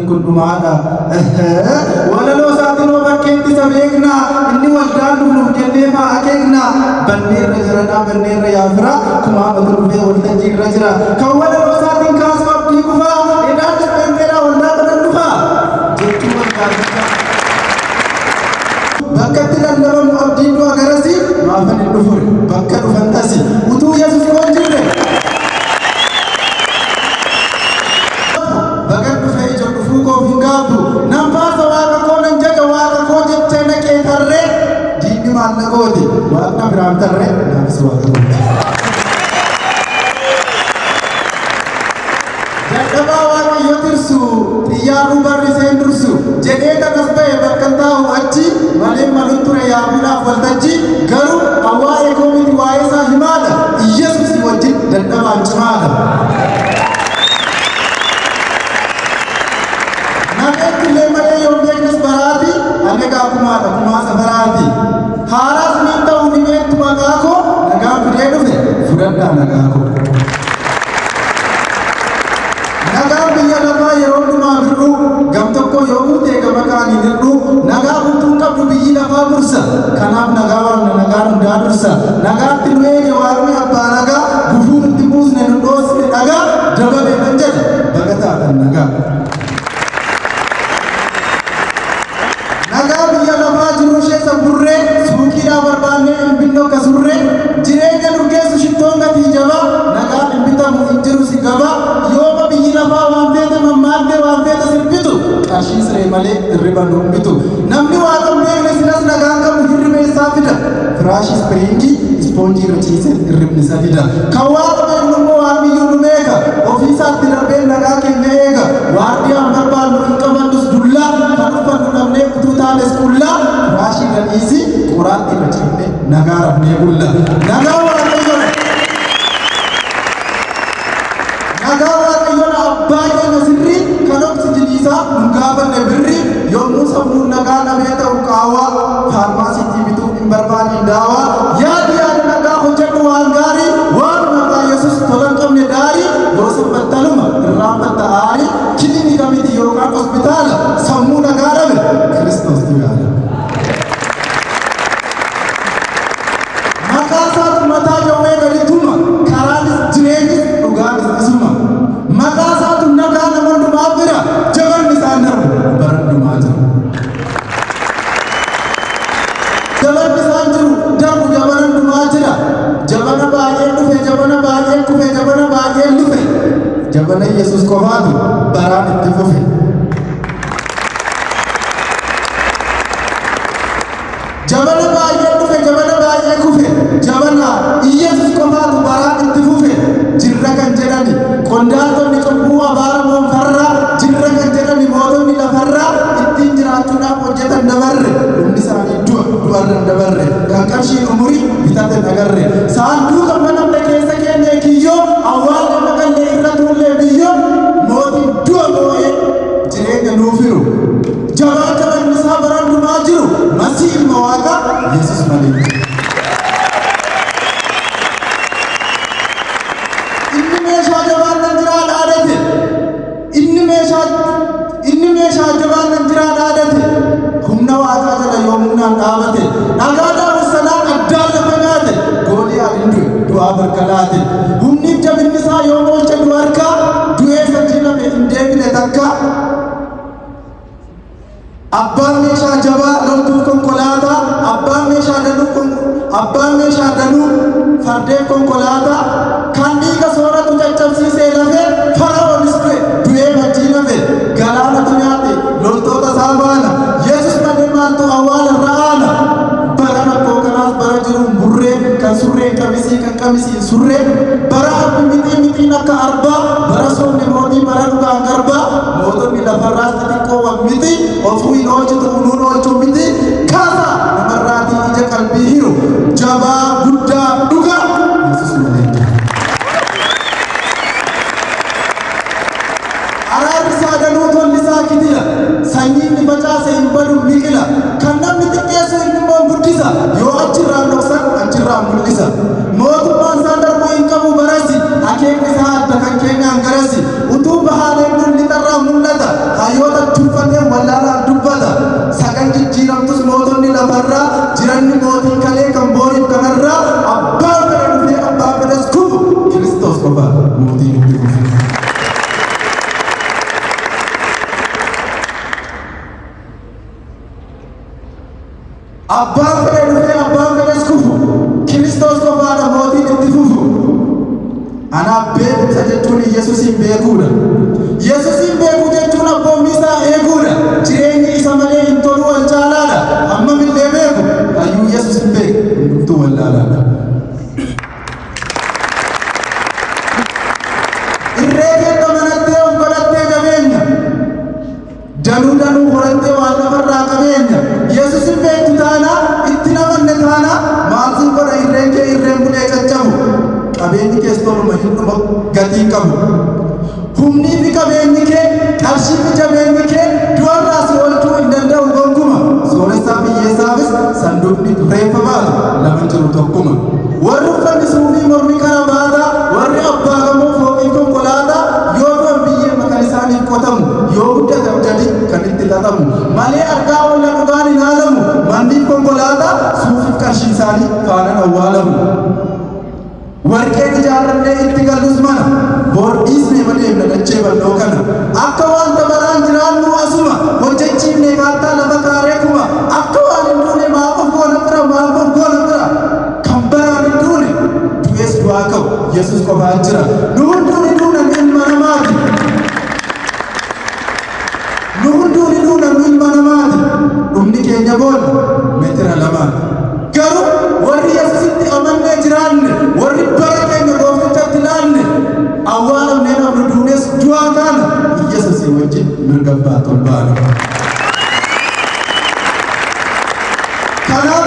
kun dhumaadha walaloo isaatiin bakkeetti isa beekna inni waldaan dhufnuuf jennee maa akeekna banneerra jiradhaa banneerra yaafira kumaamatu dhufee waltajjii irra jira kan walaloo isaatiin kaasuu abdii kufaa edaan dhufeenteedha waldaa kanan dhufaa jechuu barbaadata bakkatti lallabamu abdiin du'a garasi maafan hin dhufure bakka dhufan tasi utuu yesus yoon jirre bagan dhufee ija dhufuu koof hin gaabbu nan faasa waaqa koo nan jaja waaqa koo jettee naqee tarree diinni maal na gooti waaqna biraan tarree naafis waaqa koo dadhabaa waaqayyo tirsu xiyyaaruu barriseen dursu jedhee kanas ba'e bakka taa'u achi malee malun ture yaabuudhaaf waltajji garuu waa'ee koo miti waa'ee isaa himaadha Yesuus wajjin dadhabaan cimaadha nameetti illee malee yoo beeknes baraati anegaa kumaadha kumaa safaraati haaraas niin ta'uu ni beektu maqaa koo nagaan fidee dhufe fudhadhaa nagaa koo nagaa biyya lafaa yeroo dhumaa birru gam tokko yoo buutee gama kaanii dirru nagaa bultuun qabdu biyyi lafaa dursa kanaaf nagaa waamna nagaan hundaa dursa nagaatti nu eege waaqni abbaa nagaa gufuu nutti buusne nu dhoosne nagaa dababee kan jedhe bagataadhan nagaa nagaa biyya lafaa jiru ishee sabburree suuqiidhaa barbaannee hin binno kasurree jireenya durgeessu shittoon gatii jabaa nagaa hin bitamu hin jiru si gabaa yooma biyyi lafaa waan feete mammaakdee waan feete sirbitu qarshii siree malee hirriba nu hin bitu namni waaqan beekne sinas nagaan qabu hirribeessaa fida firaashii spiriingii ispoonjii irra ciise hirribni isa fida kan waaqa beeknu immoo waan biyyuu nu beeka ofiisaatti darbee nagaa keenya eega waardiyaan barbaannu hin qabannus dullaa kan uffannu dhabnee utuu taanes qullaa firaashii irra dhiisi qoraatti irra ciifne nagaa rafnee bulla nagaa waaqayyoon abbaa keenya sirrii kan oksijiniisaa nun gaafanne birrii yommuu sammuun nagaa dhabee ta'u qaawaa faarmaasiitii bituu hin barbaadin daawaa yaadi nagaa hojjedhu waan gaarii waan maqaa yesus tola hin qabne daarii yoo sabbattaluma irraanfatta aarii kilinika miti yookaan hospitaala sammuu nagaa dhabe kiristoos dhiyaala maqaa isaatu mataa jawwee gadittuma karaanis jireenyis dhugaanis isuma maqaa isaatu nagaa nama hundumaa bira jabanni isaan darbu barandumaa jiru jabanni isaan jiru darbu jabana hundumaa jira jabana baay'een dhufe jabana baay'een kufe jabana baay'een dhufe jabana yesus qofaatu baraan itti fufe jabana baay'een dhufe jabana baay'een kufe jabana yesus qofaatu baraan itti fufe jirra kan jedhani qondaaltonni cubbuu abaaramoon farraa jirra kan jedhani mootonni lafarraa ittiin jiraachuudhaaf hojjetan dabarre dhumni isaanii du'arra dabarre kan qarshiin umurii bitate dagarre saanduuqa manamne keessa keenya kiyyoo awwaalli magallee irra tuullee biyyoo mootiin du'a boo'ee jireenya nuuf hiru jabaa jabanni isaa barandumaa jiru masii ilma waaqaa yesus malee inni meeshaa jabaan nan jiraa dhaadate humna waaqaa jala yoomuunaan dhaabate dhagaadhaan salaan addaan lafa nyaate goolii alindu du'aa barkalaate humniif jabinni isaa yoo moolche du harkaa du'ee sajjilame hin deebine takka abbaan meeshaa jabaa loltuuf konkolaataa abbaan meeshaa danuu fardeen konkolaataa kan dhiiga sooratu caccabsiisee lafee fara'oonis du'ee majjii lafee galaanatu nyaate loltoota isaa baana yesus malee maaltu awwaala ra'aana bara rakkoo kanaas bara jiruun burree kan surreen qamisii kan qamisiin surree bara abbi mixiin akka arbaa bara soomne mootii bara dhugaan garbaa mootonni lafarraas xixiqqoo wan miti ofuu hin oolchitu unuun oolchuu miti kaasa namarraatii ija qalbii hiru jabaa guddaa dhugaa yesus malee araarrisaa danuu tollisaa kitila sanyiin ni facaase hin badu biqila kan namni xiqqeessu ilmoon guddisa yoo achirraan dhoksan achirraan mul'isa mootummaan isaa darbuu hin qabu barasi akeekni isaa adda kan keenyaan garasi utuu bahaaleen lixarraa mul'ata hayyoota abbaan fedhe dhufee abbaan fedhes kufu Kiristoos qofaadha mootiin itti fufu. Anaaf beekumsa jechuun Yesuusin beekuudha. Yesuusin beekuu jechuun abboommii isaa eeguudha. Jireenyi isa malee hin tolu wal caalaadha. Hammamillee beeku hayyuu Yesuusin beeku hundumtuu wallaalaadha. Irree keessa manattee of godhattee jabeenya. Danuu horattee waan lafarraa qabeenya. Yesuusin beektu taana itti namanne taana maaltiin godha irreen kee irreen bulee caccabu. Qabeenyi kees toluma hindhuma gatii qabu. Humnii fi qabeenyi kee qarshii fi jabeenyi kee du'arraa si oolchuu hin danda'u gonkuuma. Sooressaa fi hiyyeessaafis sanduuqni reeffa baatu lama jiru tokkuma. Warri uffanni suufii mormii karabaataa warri abbaa gamoo fooqii konkolaataa yoo du'an biyyeen makan isaaniif qotamu yoo guddatan jadi kan itti latamu malee argaa oolla dhugaan hin haalamu manniif konkolaataa suufiif qarshii isaanii faanaan awwaalamu. Warqeen ijaarrannee itti galus mana boordiisnee madeemna dachee bal'oo kana akka waan dabaraan jiraannu asuma hojjechiifnee kaartaa lafa kaaree kuma akka waan hin duune maaf of goona bira kan baraan hin duune du'ees du'aa qabu Yesuus qofaan jira. Nu hunduun duunan ilma namaati. Nu hunduun duunan ilma namaati. Dhumni keenya booda meetira lamaati. Garuu warri Yesuusitti amannee jiraanne warri bara keenya gooftichatti laanne awwaalamnee namni duunes du'aa kaana Yesuusii wajjin mirgabbaa tolbaana. Kanaaf